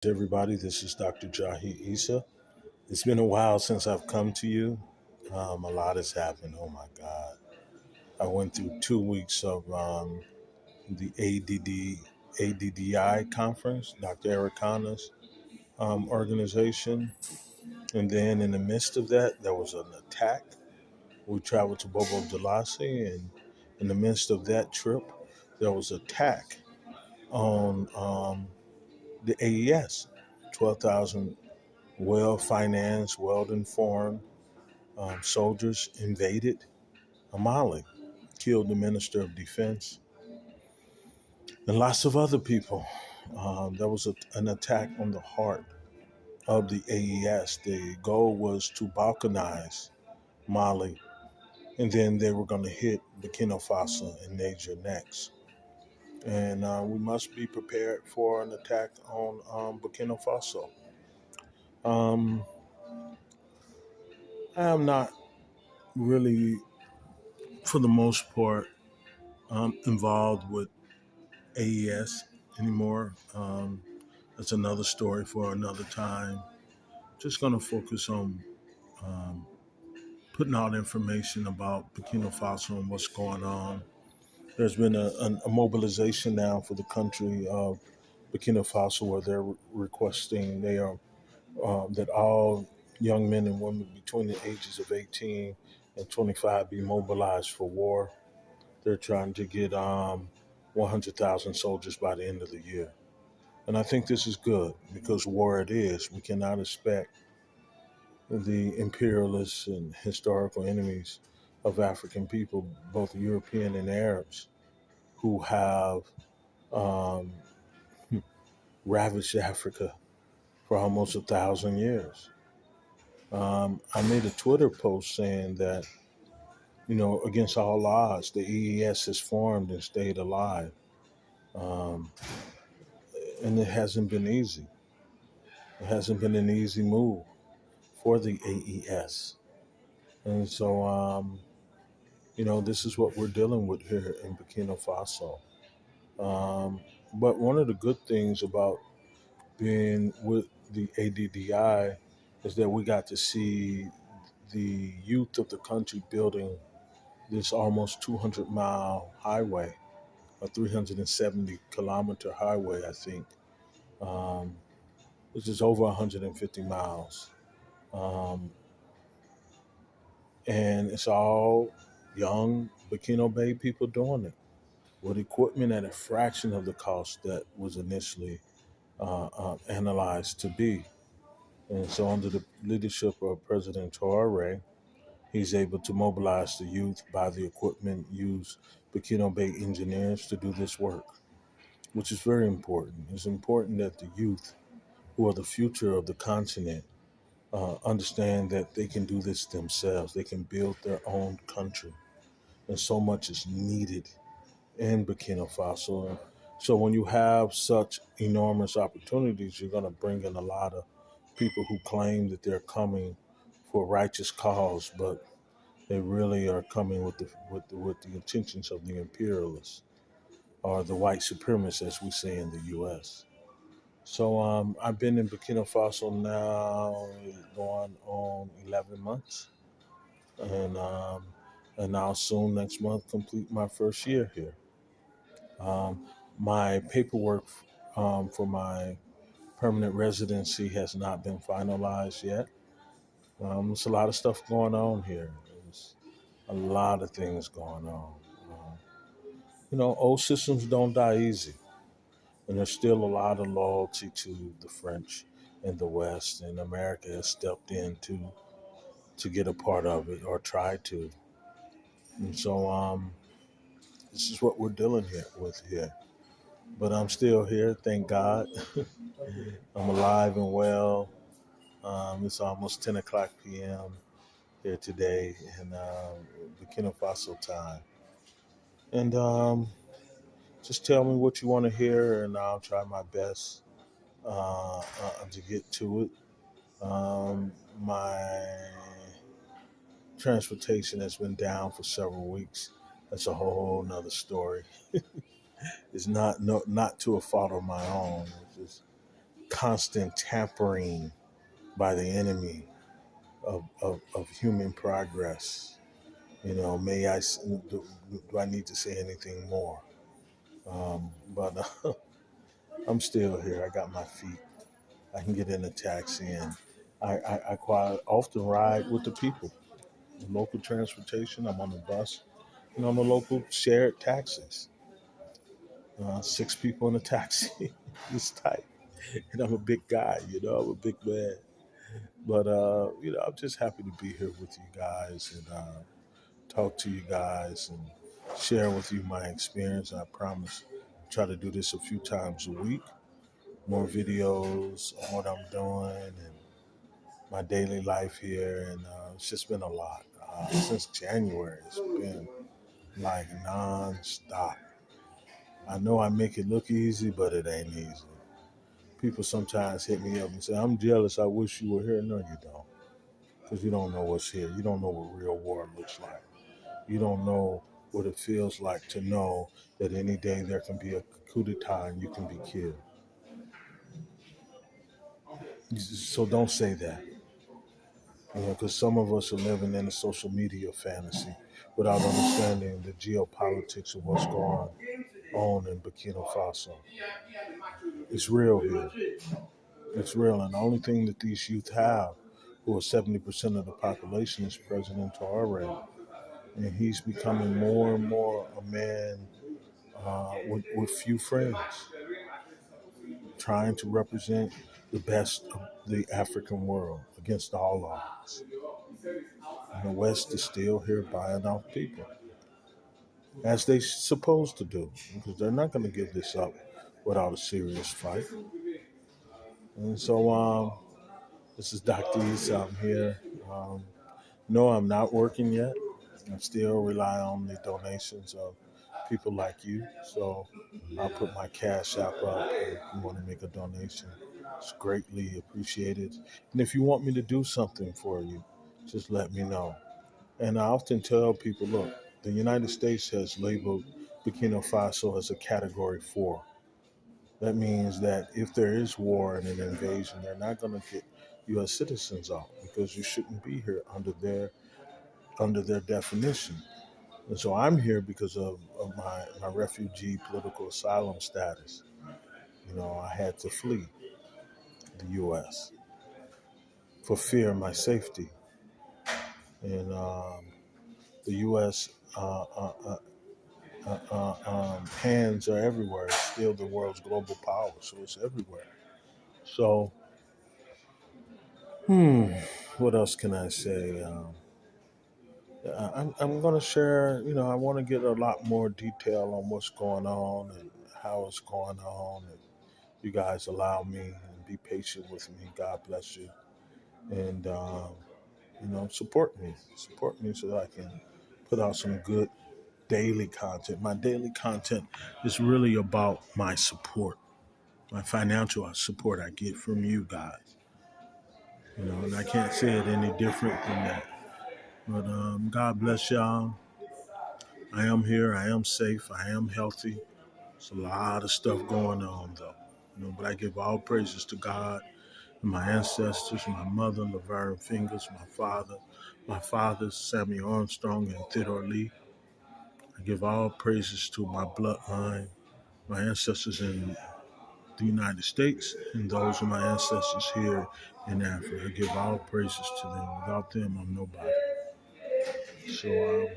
Everybody, this is Dr. Jahi Issa. It's been a while since I've come to you. A lot has happened. Oh my God. I went through 2 weeks of the ADDI conference, Dr. Eric Khanna's organization. And then in the midst of that, there was an attack. We traveled to Bobo Delacy, and in the midst of that trip, there was an attack on the AES. 12,000 well financed, well informed soldiers invaded Mali, killed the Minister of Defense, and lots of other people. There was an attack on the heart of the AES. The goal was to balkanize Mali, and then they were going to hit Burkina Faso and Niger next. And we must be prepared for an attack on Burkina Faso. Um, I am not really, for the most part, involved with AES anymore. That's another story for another time. Just going to focus on um, putting out information about Burkina Faso and what's going on. There's been a mobilization now for the country of Burkina Faso where they're requesting that all young men and women between the ages of 18 and 25 be mobilized for war. They're trying to get 100,000 soldiers by the end of the year. And I think this is good because war it is. We cannot expect the imperialists and historical enemies of African people, both European and Arabs, who have um, ravaged Africa for almost 1,000 years. I made a Twitter post saying that, against all odds, the EES has formed and stayed alive. Um, and it hasn't been easy. It hasn't been an easy move for the AES. And so, this is what we're dealing with here in Burkina Faso. Um, but one of the good things about being with the ADDI is that we got to see the youth of the country building this almost 200-mile highway, a 370-kilometer highway, I think, um, which is over 150 miles. Um, and it's all young Burkina Bay people doing it with equipment at a fraction of the cost that was initially analyzed to be. And so, under the leadership of President Traore, he's able to mobilize the youth, buy the equipment, use Burkina Bay engineers to do this work, which is very important. It's important that the youth, who are the future of the continent, understand that they can do this themselves. They can build their own country. And so much is needed in Burkina Faso. So when you have such enormous opportunities, you're going to bring in a lot of people who claim that they're coming for a righteous cause, but they really are coming with the intentions of the imperialists or the white supremacists, as we say in the U.S. So I've been in Burkina Faso now going on 11 months, and now soon next month complete my first year here. Um, my paperwork for my permanent residency has not been finalized yet. There's a lot of stuff going on here. There's a lot of things going on. Old systems don't die easy, and there's still a lot of loyalty to the French and the West, and America has stepped in to get a part of it or try to. And so this is what we're dealing with here. But I'm still here, thank God. I'm alive and well. It's almost 10 o'clock p.m. here today in Burkina Faso time. And just tell me what you want to hear, and I'll try my best to get to it. My transportation has been down for several weeks. That's a whole nother story. It's not to a fault of my own. It's just constant tampering by the enemy of human progress. May do I need to say anything more? But I'm still here. I got my feet. I can get in a taxi, and I quite often ride with the people. Local transportation. I'm on the bus, and on the local shared taxis. Six people in a taxi. It's tight. And I'm a big guy, I'm a big man. But, I'm just happy to be here with you guys and talk to you guys and share with you my experience. I promise try to do this a few times a week. More videos on what I'm doing and my daily life here. And it's just been a lot. Since January, it's been like non-stop. I know I make it look easy, but it ain't easy. People sometimes hit me up and say, I'm jealous. I wish you were here. No, you don't. Because you don't know what's here. You don't know what real war looks like. You don't know what it feels like to know that any day there can be a coup d'etat and you can be killed. So don't say that. Because some of us are living in a social media fantasy without understanding the geopolitics of what's going on in Burkina Faso. It's real here. It's real. And the only thing that these youth have, who are 70% of the population, is President Touareg. And he's becoming more and more a man with few friends, trying to represent the best of the African world against all odds. And the West is still here buying off people, as they supposed to do, because they're not going to give this up without a serious fight. And so, this is Dr. Issa. I'm here. Um, no, I'm not working yet. I still rely on the donations of people like you. So I'll put my cash app up if you want to make a donation. It's greatly appreciated. And if you want me to do something for you, just let me know. And I often tell people, look, the United States has labeled Burkina Faso as a category 4. That means that if there is war and an invasion, they're not going to get U.S. citizens out because you shouldn't be here under their definition. And so I'm here because of my refugee political asylum status. I had to flee the U.S. for fear of my safety. And the U.S. Hands are everywhere. It's still the world's global power, so it's everywhere. So, what else can I say? I'm going to share, I want to get a lot more detail on what's going on and how it's going on. And you guys allow me and be patient with me. God bless you. And, support me so that I can put out some good daily content. My daily content is really about my support, my financial support I get from you guys. And I can't say it any different than that. But God bless y'all. I am here. I am safe. I am healthy. There's a lot of stuff going on, though. But I give all praises to God and my ancestors, my mother, Laverne Fingers, my fathers, Samuel Armstrong and Theodore Lee. I give all praises to my bloodline, my ancestors in the United States, and those of my ancestors here in Africa. I give all praises to them. Without them, I'm nobody. So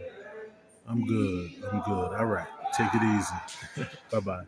I'm good. I'm good. All right. Take it easy. Bye-bye.